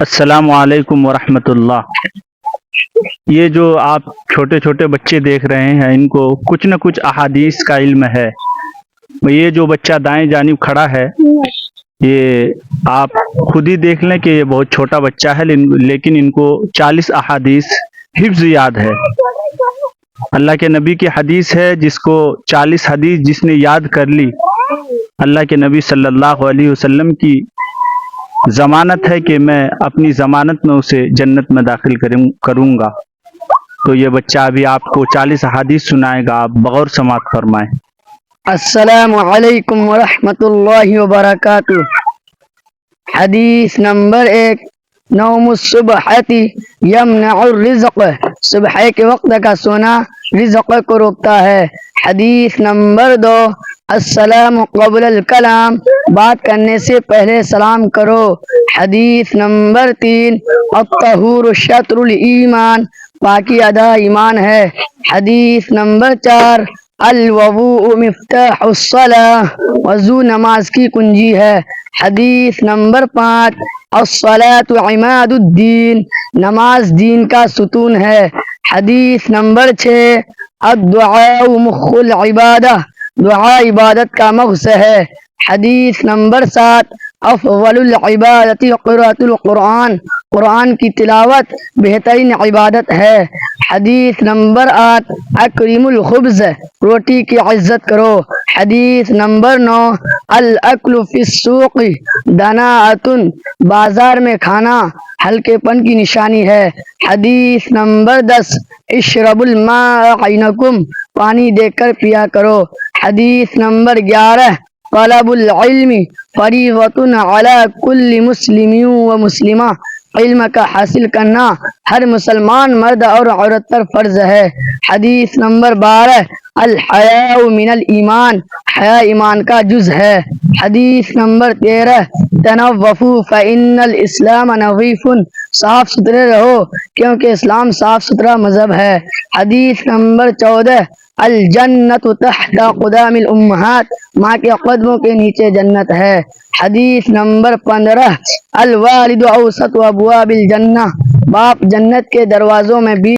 السلام علیکم ورحمۃ اللہ۔ یہ جو آپ چھوٹے چھوٹے بچے دیکھ رہے ہیں، ان کو کچھ نہ کچھ احادیث کا علم ہے۔ یہ جو بچہ دائیں جانب کھڑا ہے، یہ آپ خود ہی دیکھ لیں کہ یہ بہت چھوٹا بچہ ہے، لیکن ان کو 40 احادیث حفظ یاد ہے۔ اللہ کے نبی کی حدیث ہے، جس کو 40 حدیث جس نے یاد کر لی، اللہ کے نبی صلی اللہ علیہ وسلم کی ضمانت ہے کہ میں اپنی ضمانت میں اسے جنت میں داخل کروں گا۔ تو یہ بچہ ابھی آپ کو 40 احادیث سنائے گا، آپ بغور سماعت فرمائیں۔ السلام علیکم ورحمۃ اللہ وبرکاتہ۔ حدیث نمبر 1، نوم الصبح یمنع الرزق، صبح کے وقت کا سونا رزق کو روکتا ہے۔ حدیث نمبر 2، السلام قبل الکلام، بات کرنے سے پہلے سلام کرو۔ حدیث نمبر 3، الطہور شطر الایمان، پاکی آدھا ایمان ہے۔ حدیث نمبر 4، الوضوء مفتاح الصلاۃ، وضو نماز کی کنجی ہے۔ حدیث نمبر 5، الصلاۃ عماد الدین، نماز دین کا ستون ہے۔ حدیث نمبر 6، الدعاء مخ العبادہ، دعا عبادت کا مغز ہے۔ حدیث نمبر 7، افضل العبادت قراءۃ القرآن، قرآن کی تلاوت بہترین عبادت ہے۔ حدیث نمبر 8، اکرم الخبز، روٹی کی عزت کرو۔ حدیث نمبر 9، الاکل فی السوق دناءۃ، بازار میں کھانا ہلکے پن کی نشانی ہے۔ حدیث نمبر 10، اشرب الماء عینکم، پانی دے کر پیا کرو۔ حدیث نمبر 11، طلب العلم فریضۃ علی کل مسلم و مسلمہ، علم کا حاصل کرنا ہر مسلمان مرد اور عورت پر فرض ہے۔ حدیث نمبر 12، الحیاء من الایمان، حیا ایمان کا جز ہے۔ حدیث نمبر 13، تنظفوا فإن الاسلام نظیف، صاف ستھرے رہو کیونکہ اسلام صاف ستھرا مذہب ہے۔ حدیث نمبر 14، الجنت تحت اقدام الامہات، ماں کے قدموں کے نیچے جنت ہے۔ حدیث نمبر 15، الوالد اوسط ابواب الجنہ، باپ جنت کے دروازوں میں بھی